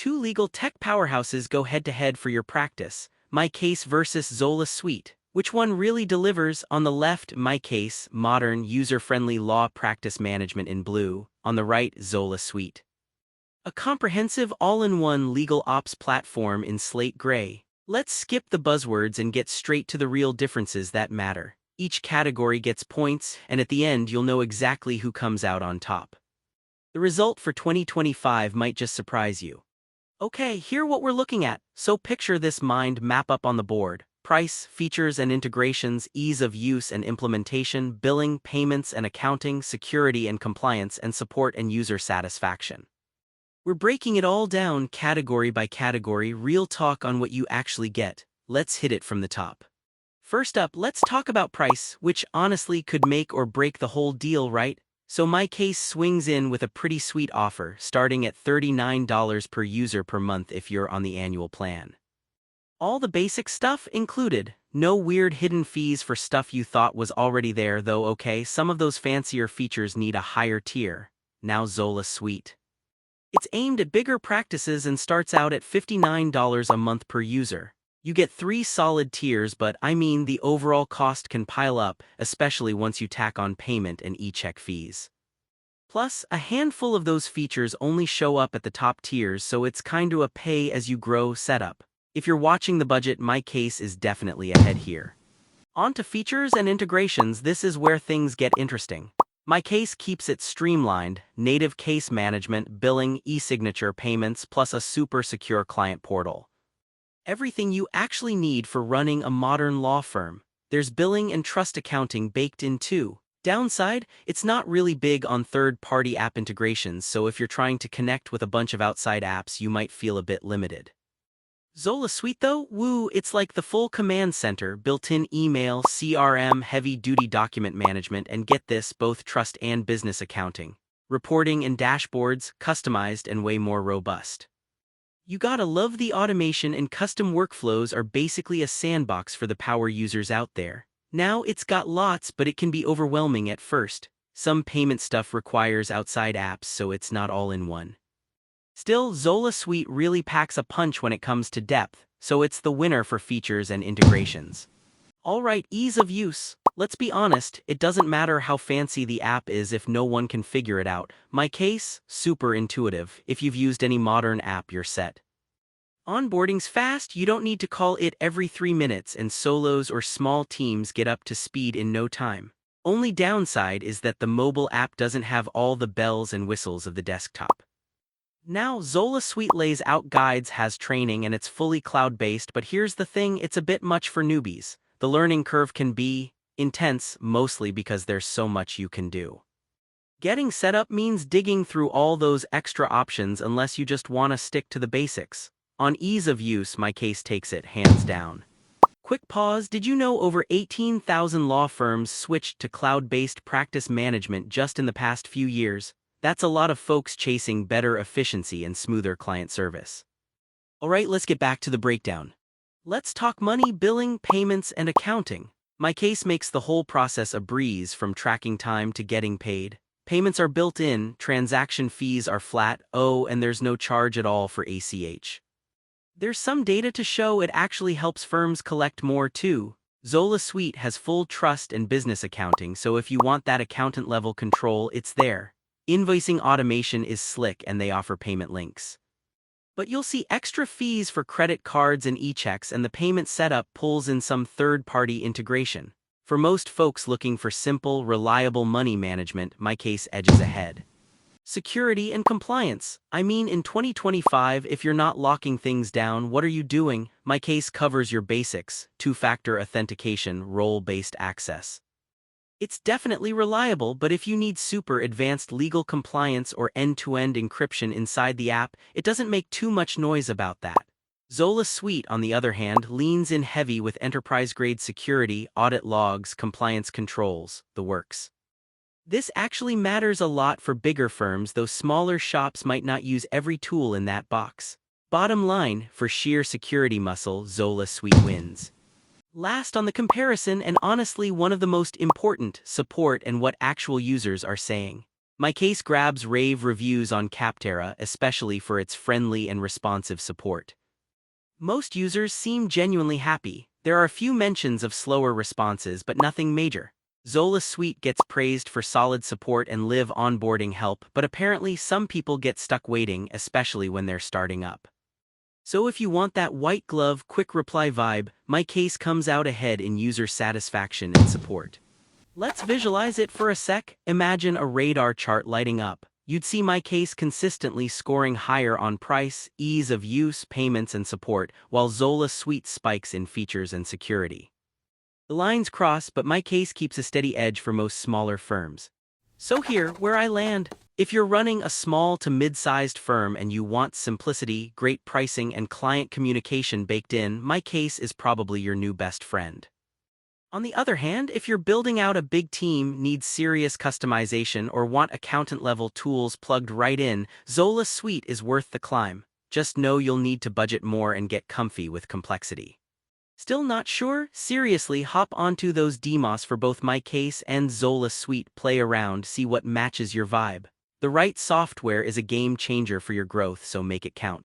two legal tech powerhouses go head-to-head for your practice, MyCase versus Zola Suite. Which one really delivers? On the left, MyCase, modern, user-friendly law practice management in blue. On the right, Zola Suite, a comprehensive all-in-one legal ops platform in slate gray. Let's skip the buzzwords and get straight to the real differences that matter. Each category gets points, and at the end you'll know exactly who comes out on top. The result for 2025 might just surprise you. Okay, here what we're looking at. So picture this mind map up on the board. Price, features and integrations, ease of use and implementation, billing, payments and accounting, security and compliance, and support and user satisfaction. We're breaking it all down category by category, real talk on what you actually get. Let's hit it from the top. First up, let's talk about price, which honestly could make or break the whole deal, right? So MyCase swings in with a pretty sweet offer, starting at $39 per user per month if you're on the annual plan. All the basic stuff included. No weird hidden fees for stuff you thought was already there though. Okay, some of those fancier features need a higher tier. Now Zola Suite. It's aimed at bigger practices and starts out at $59 a month per user. You get 3 solid tiers, but I mean the overall cost can pile up, especially once you tack on payment and e-check fees. Plus, a handful of those features only show up at the top tiers, so it's kinda a pay-as-you-grow setup. If you're watching the budget, MyCase is definitely ahead here. On to features and integrations. This is where things get interesting. MyCase keeps it streamlined, native case management, billing, e-signature payments, plus a super secure client portal. Everything you actually need for running a modern law firm. There's billing and trust accounting baked in too. Downside, it's not really big on third-party app integrations, so if you're trying to connect with a bunch of outside apps, you might feel a bit limited. Zola Suite though, woo, it's like the full command center, built-in email, CRM, heavy-duty document management, and get this, both trust and business accounting. Reporting and dashboards, customized and way more robust. You gotta love the automation, and custom workflows are basically a sandbox for the power users out there. Now it's got lots, but it can be overwhelming at first. Some payment stuff requires outside apps, so it's not all in one. Still, Zola Suite really packs a punch when it comes to depth, so it's the winner for features and integrations. Alright, ease of use. Let's be honest, it doesn't matter how fancy the app is if no one can figure it out. MyCase, super intuitive. If you've used any modern app, you're set. Onboarding's fast, you don't need to call it every 3 minutes, and solos or small teams get up to speed in no time. Only downside is that the mobile app doesn't have all the bells and whistles of the desktop. Now, Zola Suite lays out guides, has training, and it's fully cloud-based, but here's the thing, it's a bit much for newbies. The learning curve can be intense, mostly because there's so much you can do. Getting set up means digging through all those extra options unless you just want to stick to the basics. On ease of use, MyCase takes it hands down. Quick pause, did you know over 18,000 law firms switched to cloud-based practice management just in the past few years? That's a lot of folks chasing better efficiency and smoother client service. Alright, let's get back to the breakdown. Let's talk money, billing, payments, and accounting. MyCase makes the whole process a breeze, from tracking time to getting paid. Payments are built in, transaction fees are flat, and there's no charge at all for ACH. There's some data to show it actually helps firms collect more too. Zola Suite has full trust and business accounting, so if you want that accountant-level control, it's there. Invoicing automation is slick, and they offer payment links. But you'll see extra fees for credit cards and e-checks, and the payment setup pulls in some third-party integration. For most folks looking for simple, reliable money management, MyCase edges ahead. Security and compliance. I mean, in 2025, if you're not locking things down, what are you doing? MyCase covers your basics: 2-factor authentication, role-based access. It's definitely reliable, but if you need super advanced legal compliance or end-to-end encryption inside the app, it doesn't make too much noise about that. Zola Suite, on the other hand, leans in heavy with enterprise-grade security, audit logs, compliance controls, the works. This actually matters a lot for bigger firms, though smaller shops might not use every tool in that box. Bottom line, for sheer security muscle, Zola Suite wins. Last on the comparison, and honestly one of the most important, support and what actual users are saying. MyCase grabs rave reviews on Capterra, especially for its friendly and responsive support. Most users seem genuinely happy. There are a few mentions of slower responses, but nothing major. Zola Suite gets praised for solid support and live onboarding help, but apparently some people get stuck waiting, especially when they're starting up. So if you want that white glove, quick reply vibe, MyCase comes out ahead in user satisfaction and support. Let's visualize it for a sec. Imagine a radar chart lighting up. You'd see MyCase consistently scoring higher on price, ease of use, payments, and support, while Zola Suite spikes in features and security. The lines cross, but MyCase keeps a steady edge for most smaller firms. So here, where I land. If you're running a small to mid-sized firm and you want simplicity, great pricing, and client communication baked in, MyCase is probably your new best friend. On the other hand, if you're building out a big team, need serious customization, or want accountant-level tools plugged right in, Zola Suite is worth the climb. Just know you'll need to budget more and get comfy with complexity. Still not sure? Seriously, hop onto those demos for both MyCase and Zola Suite. Play around, see what matches your vibe. The right software is a game changer for your growth, so make it count.